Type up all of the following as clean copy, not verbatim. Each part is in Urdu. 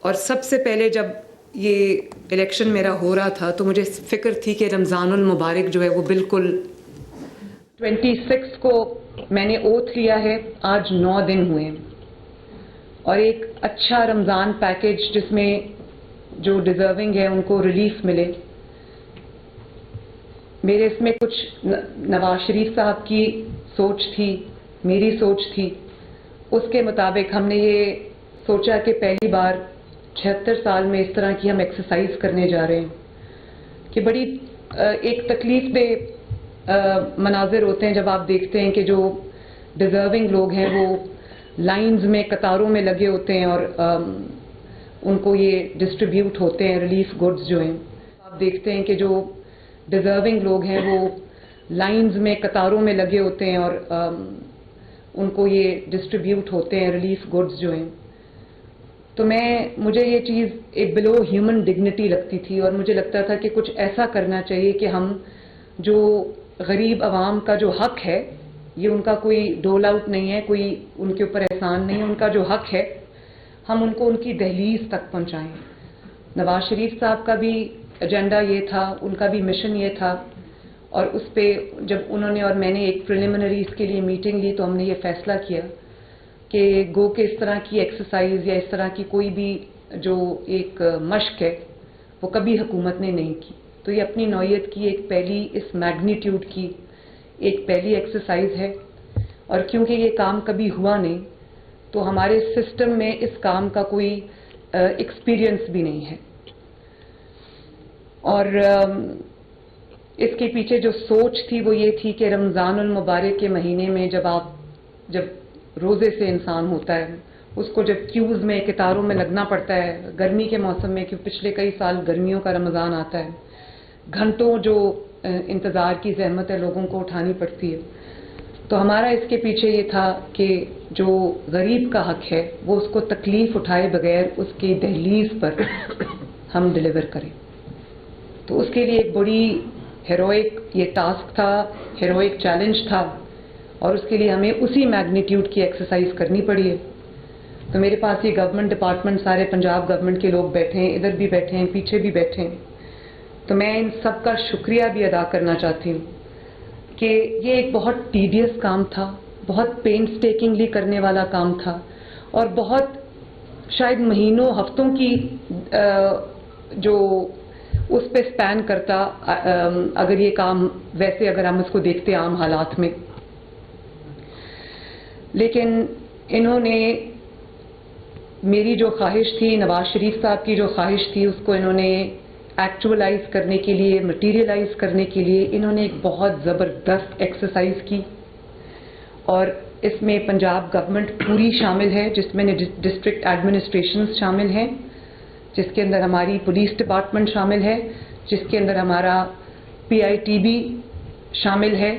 اور سب سے پہلے جب یہ الیکشن میرا ہو رہا تھا تو مجھے فکر تھی کہ رمضان المبارک جو ہے وہ بالکل 26 کو میں نے اوتھ لیا ہے، آج 9 دن ہوئے ہیں، اور ایک اچھا رمضان پیکج جس میں جو ڈیزرونگ ہے ان کو ریلیف ملے. میرے اس میں کچھ نواز شریف صاحب کی سوچ تھی، میری سوچ تھی. اس کے مطابق ہم نے یہ سوچا کہ پہلی بار 76 سال میں اس طرح کی ہم ایکسرسائز کرنے جا رہے ہیں کہ بڑی ایک تکلیف دہ مناظر ہوتے ہیں جب آپ دیکھتے ہیں کہ جو ڈیزرونگ لوگ ہیں وہ لائنز میں قطاروں میں لگے ہوتے ہیں اور ان کو یہ ڈسٹریبیوٹ ہوتے ہیں ریلیف گڈز جو ہیں. آپ دیکھتے ہیں کہ جو ڈیزرونگ لوگ ہیں وہ لائنز میں قطاروں میں لگے ہوتے ہیں اور ان کو یہ ڈسٹریبیوٹ ہوتے ہیں ریلیف گڈز جو ہیں. تو مجھے یہ چیز ایک بلو ہیومن ڈگنیٹی لگتی تھی، اور مجھے لگتا تھا کہ کچھ ایسا کرنا چاہیے کہ ہم جو غریب عوام کا جو حق ہے، یہ ان کا کوئی ڈول آؤٹ نہیں ہے، کوئی ان کے اوپر احسان نہیں ہے، ان کا جو حق ہے ہم ان کو ان کی دہلیز تک پہنچائیں. نواز شریف صاحب کا بھی ایجنڈا یہ تھا، ان کا بھی مشن یہ تھا، اور اس پہ جب انہوں نے اور میں نے ایک پریلیمنری اس کے لیے میٹنگ لی تو ہم نے یہ فیصلہ کیا کہ گو کہ اس طرح کی ایکسرسائز یا اس طرح کی کوئی بھی جو ایک مشق ہے وہ کبھی حکومت نے نہیں کی. تو یہ اپنی نوعیت کی ایک پہلی اس میگنیٹیوڈ کی ایک پہلی ایکسرسائز ہے، اور کیونکہ یہ کام کبھی ہوا نہیں تو ہمارے سسٹم میں اس کام کا کوئی ایکسپیرئنس بھی نہیں ہے. اور اس کے پیچھے جو سوچ تھی وہ یہ تھی کہ رمضان المبارک کے مہینے میں جب روزے سے انسان ہوتا ہے، اس کو جب کیوز میں قطاروں میں لگنا پڑتا ہے گرمی کے موسم میں، کیونکہ پچھلے کئی سال گرمیوں کا رمضان آتا ہے، گھنٹوں جو انتظار کی زحمت ہے لوگوں کو اٹھانی پڑتی ہے. تو ہمارا اس کے پیچھے یہ تھا کہ جو غریب کا حق ہے وہ اس کو تکلیف اٹھائے بغیر اس کی دہلیز پر ہم ڈیلیور کریں. تو اس کے لیے ایک بڑی ہیروئک یہ ٹاسک تھا، ہیروئک چیلنج تھا، اور اس کے لیے ہمیں اسی میگنیٹیوڈ کی ایکسرسائز کرنی پڑی ہے. تو میرے پاس یہ گورنمنٹ ڈپارٹمنٹ سارے پنجاب گورنمنٹ کے لوگ بیٹھے ہیں، ادھر بھی بیٹھے ہیں، پیچھے بھی بیٹھے ہیں. تو میں ان سب کا شکریہ بھی ادا کرنا چاہتی ہوں کہ یہ ایک بہت ٹیڈیس کام تھا، بہت پینسٹیکنگلی کرنے والا کام تھا، اور بہت شاید مہینوں ہفتوں کی جو اس پہ سپین کرتا اگر یہ کام ویسے اگر ہم اس کو دیکھتے عام حالات میں. لیکن انہوں نے میری جو خواہش تھی، نواز شریف صاحب کی جو خواہش تھی، اس کو انہوں نے ایکچولائز کرنے کے لیے، مٹیریلائز کرنے کے لیے انہوں نے ایک بہت زبردست ایکسرسائز کی. اور اس میں پنجاب گورنمنٹ پوری شامل ہے، جس میں ڈسٹرکٹ ایڈمنسٹریشنز شامل ہیں، جس کے اندر ہماری پولیس ڈپارٹمنٹ شامل ہے، جس کے اندر ہمارا PITB شامل ہے،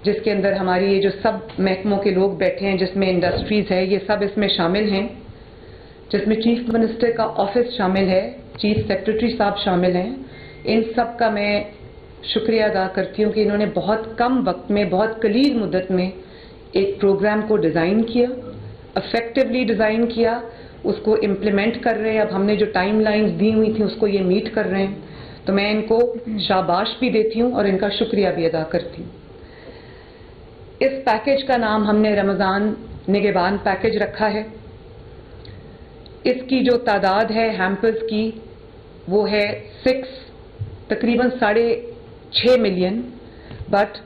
جس کے اندر ہماری یہ جو سب محکموں کے لوگ بیٹھے ہیں، جس میں انڈسٹریز ہے، یہ سب اس میں شامل ہیں، جس میں چیف منسٹر کا آفس شامل ہے، چیف سیکرٹری صاحب شامل ہیں. ان سب کا میں شکریہ ادا کرتی ہوں کہ انہوں نے بہت کم وقت میں، بہت قلیل مدت میں ایک پروگرام کو ڈیزائن کیا، افیکٹولی ڈیزائن کیا، اس کو امپلیمنٹ کر رہے ہیں. اب ہم نے جو ٹائم لائنز دی ہوئی تھیں اس کو یہ میٹ کر رہے ہیں. تو میں ان کو شاباش بھی دیتی ہوں اور ان کا شکریہ بھی ادا کرتی ہوں. اس پیکج کا نام ہم نے رمضان نگہبان پیکج رکھا ہے. اس کی جو تعداد ہے ہیمپرز کی وہ ہے تقریباً 6.5 million, but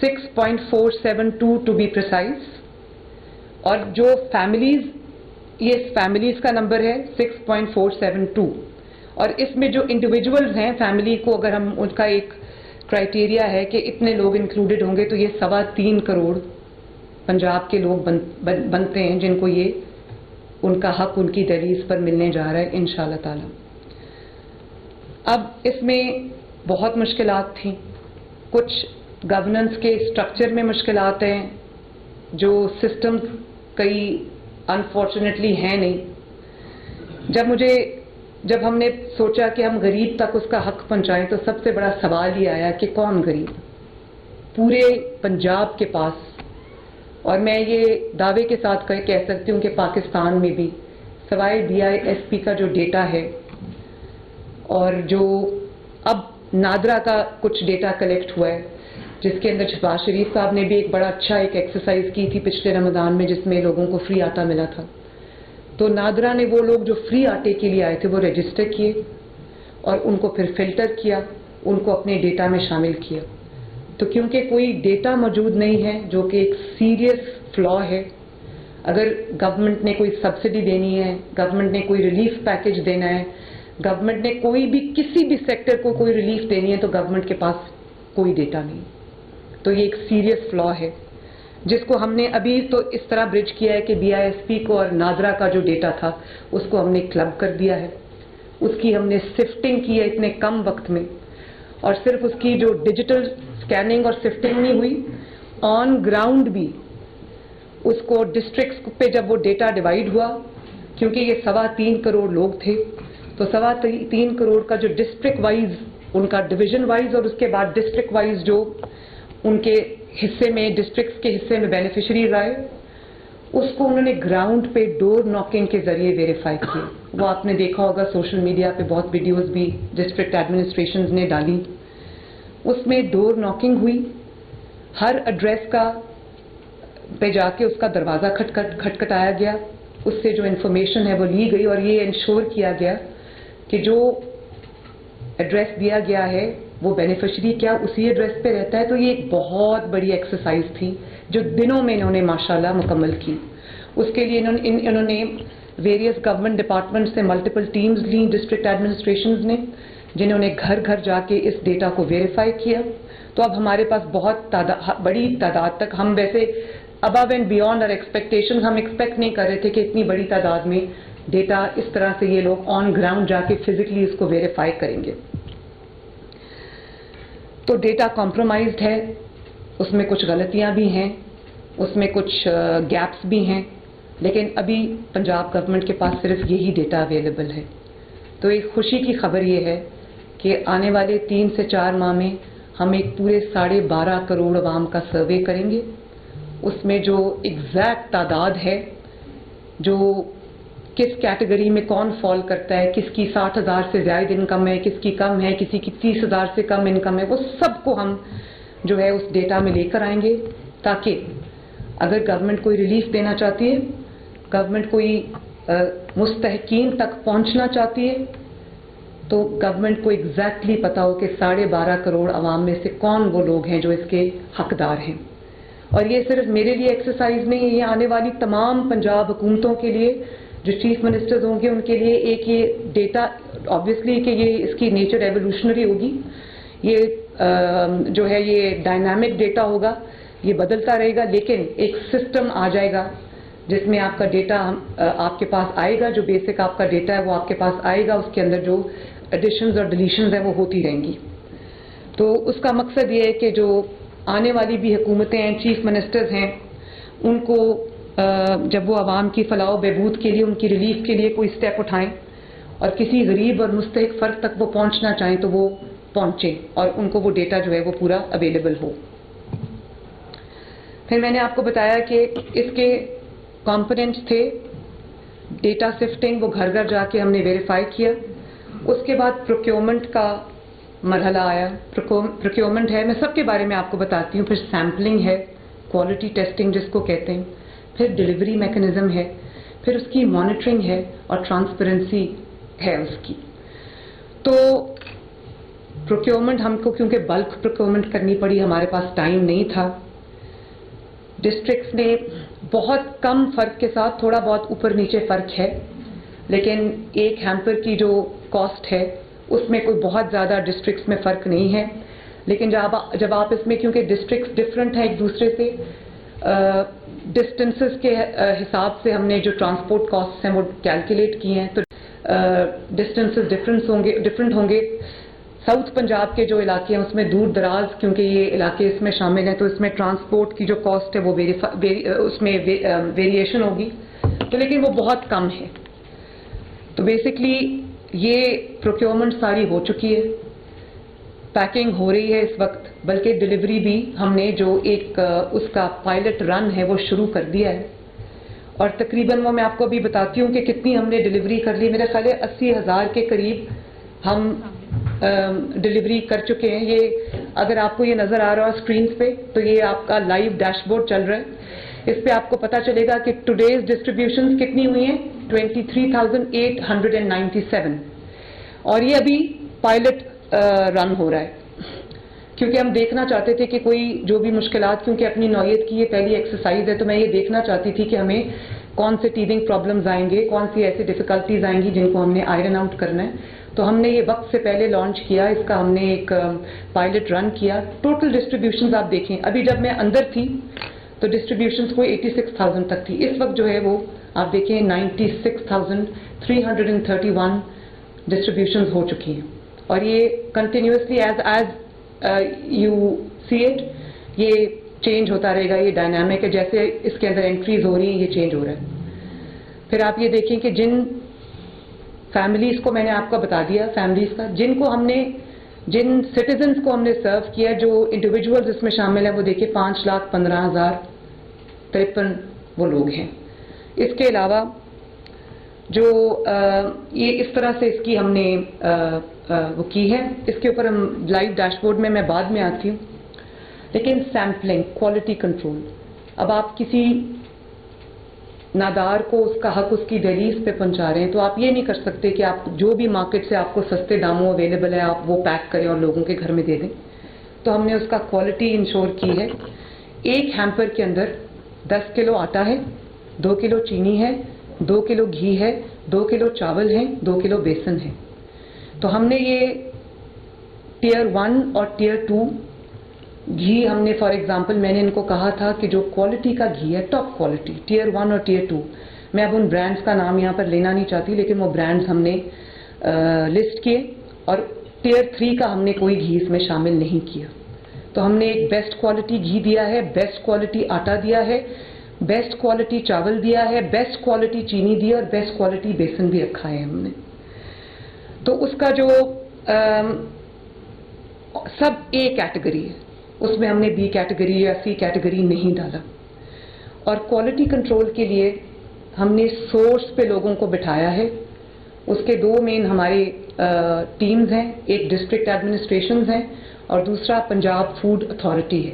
6.472 to be precise. اور جو فیملیز، یہ فیملیز کا نمبر ہے 6.472. اور اس میں جو انڈیویجولز ہیں فیملی کو اگر ہم ان کا ایک کرائٹیریا ہے کہ اتنے لوگ انکلوڈڈ ہوں گے تو یہ 3.25 کروڑ پنجاب کے لوگ بنتے ہیں جن کو یہ ان کا حق ان کی دہلیز پر ملنے جا رہا ہے انشاءاللہ تعالی. اب اس میں بہت مشکلات تھیں، کچھ گورننس کے اسٹرکچر میں مشکلات ہیں، جو سسٹمز کئی انفارچونیٹلی ہیں نہیں. جب ہم نے سوچا کہ ہم غریب تک اس کا حق پہنچائیں تو سب سے بڑا سوال یہ آیا کہ کون غریب؟ پورے پنجاب کے پاس، اور میں یہ دعوے کے ساتھ کہہ سکتی ہوں کہ پاکستان میں بھی سوائے BISP کا جو ڈیٹا ہے اور جو اب نادرا کا کچھ ڈیٹا کلیکٹ ہوا ہے، جس کے اندر شہباز شریف صاحب نے بھی ایک بڑا اچھا ایک ایکسرسائز کی تھی پچھلے رمضان میں، جس میں لوگوں کو فری آٹا ملا تھا. تو نادرا نے وہ لوگ جو فری آٹے کے لیے آئے تھے وہ رجسٹر کیے اور ان کو پھر فلٹر کیا، ان کو اپنے ڈیٹا میں شامل کیا. تو کیونکہ کوئی ڈیٹا موجود نہیں ہے، جو کہ ایک سیریس فلا ہے، اگر گورنمنٹ نے کوئی سبسڈی دینی ہے، گورنمنٹ نے کوئی ریلیف پیکج دینا ہے، گورنمنٹ نے کوئی بھی کسی بھی سیکٹر کو کوئی ریلیف دینی ہے، تو گورنمنٹ کے پاس کوئی ڈیٹا نہیں. تو یہ ایک سیریس فلا ہے جس کو ہم نے ابھی تو اس طرح برج کیا ہے کہ BISP کو اور نادرا کا جو ڈیٹا تھا اس کو ہم نے کلب کر دیا ہے. اس کی ہم نے سفٹنگ کی ہے اتنے کم وقت میں، اور صرف اس کی جو ڈیجیٹل سکیننگ اور سفٹنگ نہیں ہوئی، آن گراؤنڈ بھی اس کو ڈسٹرکٹس پہ جب وہ ڈیٹا ڈیوائیڈ ہوا، کیونکہ یہ 3.25 کروڑ لوگ تھے، تو 3.25 کروڑ کا جو ڈسٹرکٹ وائز ان کا ڈویژن وائز اور اس کے بعد ڈسٹرکٹ وائز جو ان کے حصے میں ڈسٹرکٹس کے حصے میں بینیفیشریز آئے، اس کو انہوں نے گراؤنڈ پہ ڈور ناکنگ کے ذریعے ویریفائی کیا. وہ آپ نے دیکھا ہوگا سوشل میڈیا پہ بہت ویڈیوز بھی ڈسٹرکٹ ایڈمنسٹریشنز نے ڈالی. اس میں ڈور ناکنگ ہوئی، ہر ایڈریس کا پہ جا کے اس کا دروازہ کھٹکھٹایا گیا، اس سے جو انفارمیشن ہے وہ لی گئی، اور یہ انشور کیا گیا کہ جو ایڈریس دیا گیا ہے وہ بینیفیشری کیا اسی ایڈریس پہ رہتا ہے. تو یہ ایک بہت بڑی ایکسرسائز تھی جو دنوں میں انہوں نے ماشاءاللہ مکمل کی. اس کے لیے انہوں نے ویریس گورنمنٹ ڈپارٹمنٹ سے ملٹیپل ٹیمز لیں ڈسٹرکٹ ایڈمنسٹریشنز نے، جنہوں نے گھر گھر جا کے اس ڈیٹا کو ویریفائی کیا. تو اب ہمارے پاس بہت بڑی تعداد تک، ہم ویسے ابو اینڈ بیونڈ اور ایکسپیکٹیشن ہم ایکسپیکٹ نہیں کر رہے تھے کہ اتنی بڑی تعداد میں ڈیٹا اس طرح سے یہ لوگ آن گراؤنڈ جا کے فزیکلی اس کو ویریفائی کریں گے. تو ڈیٹا کمپرومائزڈ ہے، اس میں کچھ غلطیاں بھی ہیں، اس میں کچھ گیپس بھی ہیں، لیکن ابھی پنجاب گورنمنٹ کے پاس صرف یہی ڈیٹا اویلیبل ہے. تو ایک خوشی کی خبر یہ ہے کہ آنے والے 3 سے 4 ماہ میں ہم ایک پورے 12.5 کروڑ عوام کا سروے کریں گے. اس میں جو ایگزیکٹ تعداد ہے، جو کس کیٹیگری میں کون فال کرتا ہے، کس کی 60,000 سے زائد انکم ہے، کس کی کم ہے، کسی کی 30,000 سے کم انکم ہے، وہ سب کو ہم جو ہے اس ڈیٹا میں لے کر آئیں گے، تاکہ اگر گورنمنٹ کوئی ریلیف دینا چاہتی ہے، گورنمنٹ کوئی مستحقین تک پہنچنا چاہتی ہے، تو گورنمنٹ کو ایگزیکٹلی پتا ہو کہ 12.5 کروڑ عوام میں سے کون وہ لوگ ہیں جو اس کے حقدار ہیں. اور یہ صرف میرے لیے ایکسرسائز نہیں ہے، یہ آنے والی تمام پنجاب حکومتوں کے لیے جو چیف منسٹرز ہوں گے ان کے لیے ایک یہ ڈیٹا، آبویسلی کہ یہ اس کی نیچر ایوولوشنری ہوگی، یہ جو ہے یہ ڈائنامک ڈیٹا ہوگا، یہ بدلتا رہے گا، لیکن ایک سسٹم آ جائے گا جس میں آپ کا ڈیٹا آپ کے پاس آئے گا، جو بیسک آپ کا ڈیٹا ہے وہ آپ کے پاس آئے گا، اس کے اندر جو ایڈیشنز اور ڈیلیشنز ہیں وہ ہوتی رہیں گی. تو اس کا مقصد یہ ہے کہ جو آنے والی بھی حکومتیں ہیں، چیف منسٹرز ہیں، ان کو جب وہ عوام کی فلاح و بہبود کے لیے، ان کی ریلیف کے لیے کوئی سٹیپ اٹھائیں اور کسی غریب اور مستحق فرد تک وہ پہنچنا چاہیں تو وہ پہنچیں اور ان کو وہ ڈیٹا جو ہے وہ پورا اویلیبل ہو. پھر میں نے آپ کو بتایا کہ اس کے کمپوننٹس تھے ڈیٹا سفٹنگ، وہ گھر گھر جا کے ہم نے ویریفائی کیا. اس کے بعد پروکیورمنٹ کا مرحلہ آیا. پروکیورمنٹ ہے، میں سب کے بارے میں آپ کو بتاتی ہوں. پھر سیمپلنگ ہے، کوالٹی ٹیسٹنگ جس کو کہتے ہیں، پھر ڈیلیوری میکنزم ہے، پھر اس کی مانیٹرنگ ہے اور ٹرانسپیرنسی ہے اس کی. تو پروکیورمنٹ ہم کو کیونکہ بلک پروکیورمنٹ کرنی پڑی، ہمارے پاس ٹائم نہیں تھا. ڈسٹرکٹس نے بہت کم فرق کے ساتھ، تھوڑا بہت اوپر نیچے فرق ہے، لیکن ایک ہیمپر کی جو کاسٹ ہے اس میں کوئی بہت زیادہ ڈسٹرکٹس میں فرق نہیں ہے. لیکن جب آپ اس میں، کیونکہ ڈسٹرکٹس ڈفرینٹ ہیں ایک دوسرے سے، ڈسٹنسز کے حساب سے ہم نے جو ٹرانسپورٹ کاسٹ ہیں وہ کیلکولیٹ کی ہیں، تو ڈسٹنسز ڈفرینٹ ہوں گے. ساؤتھ پنجاب کے جو علاقے ہیں اس میں دور دراز، کیونکہ یہ علاقے اس میں شامل ہیں، تو اس میں ٹرانسپورٹ کی جو کاسٹ ہے وہ اس میں ویریشن ہوگی، تو لیکن وہ بہت کم ہے. تو بیسکلی یہ پروکیورمنٹ ساری ہو چکی ہے، پیکنگ ہو رہی ہے اس وقت، بلکہ ڈیلیوری بھی ہم نے جو ایک اس کا پائلٹ رن ہے وہ شروع کر دیا ہے. اور تقریباً وہ میں آپ کو ابھی بتاتی ہوں کہ کتنی ہم نے ڈلیوری کر لی. میرے خیال ہے 80,000 کے قریب ہم ڈلیوری کر چکے ہیں. یہ اگر آپ کو یہ نظر آ رہا ہے اسکرینس پہ تو یہ آپ کا لائیو ڈیش بورڈ چل رہا ہے. اس پہ آپ کو پتہ چلے گا کہ ٹوڈیز ڈسٹریبیوشنز کتنی ہوئی ہیں 23,897. اور یہ ابھی پائلٹ رن ہو رہا ہے کیونکہ ہم دیکھنا چاہتے تھے کہ کوئی جو بھی مشکلات، کیونکہ اپنی نوعیت کی یہ پہلی ایکسرسائز ہے تو میں یہ دیکھنا چاہتی تھی کہ ہمیں کون سے ٹیدنگ پرابلمز آئیں گے، کون سی ایسی ڈیفیکلٹیز آئیں گی جن کو ہم نے آئرن آؤٹ کرنا ہے. تو ہم نے یہ وقت سے پہلے لانچ کیا، اس کا ہم نے ایک پائلٹ رن کیا. ٹوٹل ڈسٹریبیوشنز آپ دیکھیں، ابھی جب میں اندر تھی تو ڈسٹریبیوشنز کوئی 86,000 تک تھی. اس وقت جو ہے وہ آپ دیکھیں 96,331 ڈسٹریبیوشنز ہو چکی ہیں. اور یہ continuously as you see it یہ چینج ہوتا رہے گا. یہ ڈائنامک ہے، جیسے اس کے اندر انٹریز ہو رہی ہیں یہ چینج ہو رہا ہے. پھر آپ یہ دیکھیں کہ جن فیملیز کو میں نے آپ کو بتا دیا، فیملیز کا جن سٹیزنز کو ہم نے سرو کیا، جو انڈیویجولز اس میں شامل ہیں، وہ دیکھیں 5,15,053 وہ لوگ ہیں. اس کے علاوہ جو یہ اس طرح سے اس کی ہم نے وہ کی ہے، اس کے اوپر ہم لائیو ڈیش بورڈ میں بعد میں آتی ہوں. لیکن سیمپلنگ، کوالٹی کنٹرول، اب آپ کسی نادار کو اس کا حق اس کی دہلیز پہ پہنچا رہے ہیں تو آپ یہ نہیں کر سکتے کہ آپ جو بھی مارکیٹ سے آپ کو سستے داموں اویلیبل ہے آپ وہ پیک کریں اور لوگوں کے گھر میں دے دیں. تو ہم نے اس کا کوالٹی انشور کی ہے. ایک ہیمپر کے اندر 10 کلو آٹا ہے، 2 کلو چینی ہے، 2 کلو گھی ہے، 2 کلو چاول ہیں، 2 کلو بیسن ہے. تو ہم نے یہ ٹیئر 1 اور ٹیئر 2 گھی ہم نے فار ایگزامپل میں نے ان کو کہا تھا کہ جو کوالٹی کا گھی ہے ٹاپ کوالٹی ٹیئر 1 اور ٹیئر 2، میں اب ان برانڈز کا نام یہاں پر لینا نہیں چاہتی لیکن وہ برانڈز ہم نے لسٹ کیے. اور ٹیئر 3 کا ہم نے کوئی گھی اس میں شامل نہیں کیا. تو ہم نے ایک بیسٹ کوالٹی گھی دیا ہے، بیسٹ کوالٹی آٹا دیا ہے، بیسٹ کوالٹی چاول دیا ہے، بیسٹ کوالٹی چینی دی اور بیسٹ کوالٹی بیسن بھی رکھا ہے ہم نے. تو اس کا جو سب اے کیٹیگری ہے، اس میں ہم نے بی کیٹیگری یا سی کیٹیگری نہیں ڈالا. اور کوالٹی کنٹرول کے لیے ہم نے سورس پہ لوگوں کو بٹھایا ہے. اس کے 2 مین ہمارے ٹیمز ہیں، ایک ڈسٹرکٹ ایڈمنسٹریشنز ہیں اور دوسرا پنجاب فوڈ اتھارٹی ہے.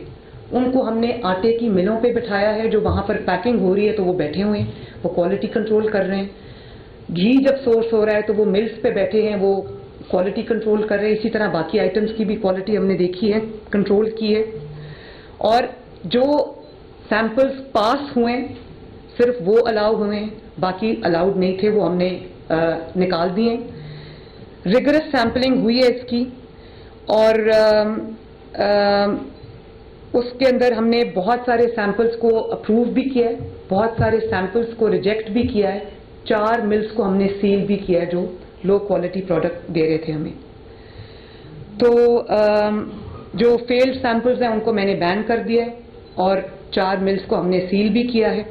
ان کو ہم نے آٹے کی ملوں پہ بٹھایا ہے، جو وہاں پر پیکنگ ہو رہی ہے تو وہ بیٹھے ہوئے ہیں، وہ کوالٹی کنٹرول کر رہے ہیں. گھی جب سورس ہو رہا ہے تو وہ ملز پہ بیٹھے ہیں، وہ کوالٹی کنٹرول کر رہے ہیں. اسی طرح باقی آئٹمس کی بھی کوالٹی ہم نے دیکھی ہے، کنٹرول کی ہے. اور جو سیمپلز پاس ہوئے صرف وہ الاؤ ہوئے ہیں، باقی الاؤڈ نہیں تھے، وہ ہم نے نکال دیے. ریگرس سیمپلنگ ہوئی ہے اس کی اور اس کے اندر ہم نے بہت سارے سیمپلز کو اپروو بھی کیا ہے، بہت سارے سیمپلز کو ریجیکٹ بھی کیا ہے. 4 ملز کو ہم نے سیل بھی کیا ہے جو لو کوالٹی پروڈکٹ دے رہے تھے ہمیں. تو جو فیلڈ سیمپلز ہیں ان کو میں نے بین کر دیا ہے اور 4 ملز کو ہم نے سیل بھی کیا ہے.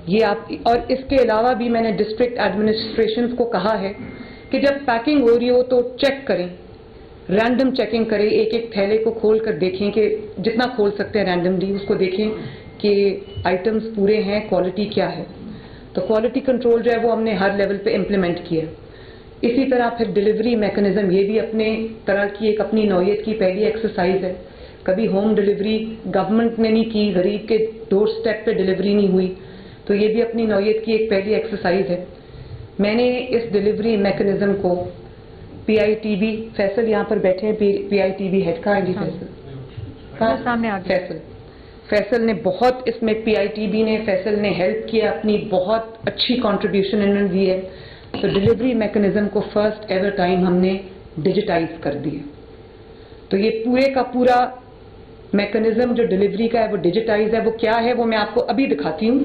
یہ آپ اور اس کے علاوہ بھی میں نے ڈسٹرکٹ ایڈمنسٹریشنز کو کہا ہے کہ جب پیکنگ ہو رہی ہو تو چیک کریں، رینڈم چیکنگ کریں. ایک تھیلے کو کھول کر دیکھیں کہ جتنا کھول سکتے ہیں رینڈملی اس کو دیکھیں کہ آئٹمز پورے ہیں، کوالٹی کیا ہے. تو کوالٹی کنٹرول جو ہے وہ ہم نے ہر لیول پہ امپلیمنٹ کیا. اسی طرح پھر ڈلیوری میکنزم، یہ بھی اپنے طرح کی ایک اپنی نوعیت کی پہلی ایکسرسائز ہے. کبھی ہوم ڈلیوری گورنمنٹ نے نہیں کی، غریب کے ڈور سٹیپ پہ ڈلیوری نہیں ہوئی، تو یہ بھی اپنی نوعیت کی ایک پہلی ایکسرسائز ہے. میں نے اس ڈلیوری میکنزم کو پی آئی ٹی بی، فیصل یہاں پر بیٹھے ہیں، پی آئی ٹی بی ہیڈ کا ہے جی فیصل نے بہت اس میں پی آئی ٹی بی نے فیصل نے ہیلپ کیا، اپنی بہت اچھی کنٹریبیوشن انہوں نے دی ہے. تو ڈلیوری میکنزم کو فرسٹ ایور ٹائم ہم نے ڈیجیٹائز کر دیا. تو یہ پورے کا پورا میکنزم جو ڈلیوری کا ہے وہ ڈیجیٹائز ہے. وہ کیا ہے وہ میں آپ کو ابھی دکھاتی ہوں.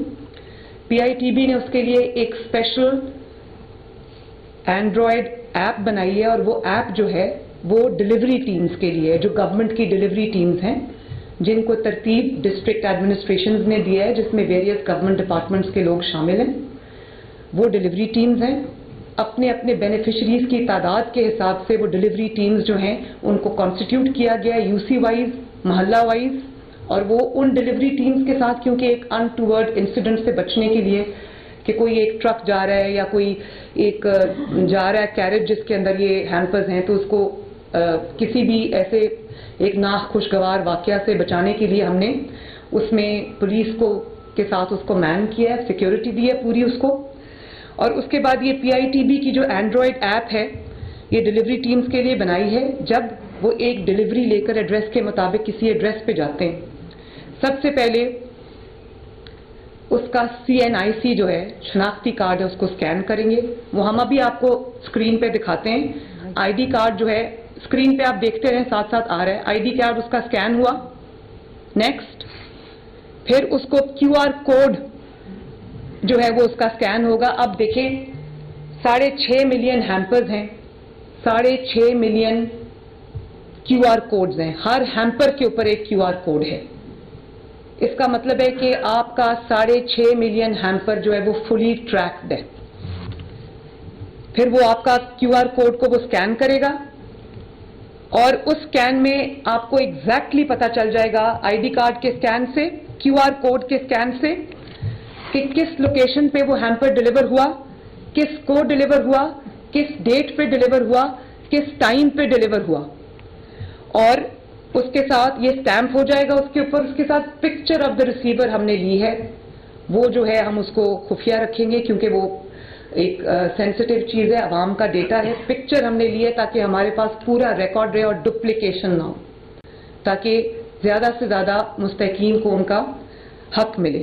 پی آئی ٹی بی نے اس کے لیے ایک اسپیشل اینڈرائڈ ایپ بنائی ہے اور وہ ایپ جو ہے وہ ڈلیوری ٹیمز کے لیے ہے، جو گورنمنٹ کی ڈلیوری ٹیمز ہیں جن کو ترتیب ڈسٹرکٹ ایڈمنسٹریشنز نے دیا ہے، جس میں ویریس گورنمنٹ ڈپارٹمنٹس کے لوگ شامل ہیں. وہ ڈلیوری ٹیمز ہیں، اپنے اپنے بینیفیشریز کی تعداد کے حساب سے وہ ڈلیوری ٹیمز جو ہیں ان کو کانسٹیٹیوٹ کیا گیا ہے، یو سی وائز، محلہ وائز اور وہ ان ڈلیوری ٹیمز کے ساتھ کیونکہ ایک انٹوورڈ انسیڈنٹ سے بچنے کے لیے کہ کوئی ایک ٹرک جا رہا ہے یا کوئی ایک جا رہا ہے کیریج جس کے اندر یہ ہیمپرز ہیں، تو اس کو کسی بھی ایسے ایک ناخوشگوار واقعہ سے بچانے کے لیے ہم نے اس میں پولیس کو کے ساتھ اس کو مین کیا ہے، سیکیورٹی دی ہے پوری اس کو. اور اس کے بعد یہ PITB کی جو اینڈرائڈ ایپ ہے یہ ڈلیوری ٹیمز کے لیے بنائی ہے. جب وہ ایک ڈلیوری لے کر ایڈریس کے مطابق کسی ایڈریس پہ جاتے ہیں، سب سے پہلے اس کا CNIC جو ہے شناختی کارڈ ہے اس کو اسکین کریں گے. وہ ہم ابھی آپ کو اسکرین پہ دکھاتے ہیں. ID کارڈ جو ہے اسکرین پہ آپ دیکھتے رہیں ساتھ ساتھ آ رہا ہے. ID کارڈ اس کا اسکین ہوا. نیکسٹ پھر اس کو QR کوڈ جو ہے وہ اس کا اسکین ہوگا. اب دیکھیں 6.5 ملین ہیمپرز ہیں، 6.5 ملین QR کوڈز ہیں. ہر ہیمپر کے اوپر ایک QR کوڈ ہے. اس کا مطلب ہے کہ آپ کا 6.5 ملین ہیمپر جو ہے وہ فلی ٹریکڈ ہے. پھر وہ آپ کا QR کوڈ کو وہ اسکین کرے گا اور اس اسکین میں آپ کو ایگزیکٹلی پتا چل جائے گا ID کارڈ کے اسکین سے، QR کوڈ کے اسکین سے کہ کس لوکیشن پہ وہ ہیمپر ڈلیور ہوا، کس کو ڈلیور ہوا، کس ڈیٹ پہ ڈلیور ہوا، کس ٹائم پہ ڈلیور ہوا. اور اس کے ساتھ یہ اسٹیمپ ہو جائے گا اس کے اوپر. اس کے ساتھ پکچر آف دا ریسیور ہم نے لی ہے. وہ جو ہے ہم اس کو خفیہ رکھیں گے کیونکہ وہ ایک سینسٹیو چیز ہے، عوام کا ڈیٹا ہے. پکچر ہم نے لی ہے تاکہ ہمارے پاس پورا ریکارڈ رہے اور ڈپلیکیشن نہ ہو، تاکہ زیادہ سے زیادہ مستحقین کو ان کا حق ملے.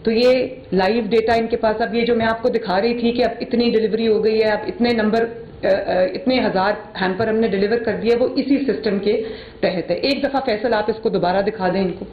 تو یہ لائیو ڈیٹا ان کے پاس. اب یہ جو میں آپ کو دکھا رہی تھی کہ اب اتنی ڈلیوری ہو گئی ہے، اب اتنے ہزار ہیمپر ہم نے ڈلیور کر دیا، وہ اسی سسٹم کے تحت ہے. ایک دفعہ فیصل آپ اس کو دوبارہ دکھا دیں ان کو.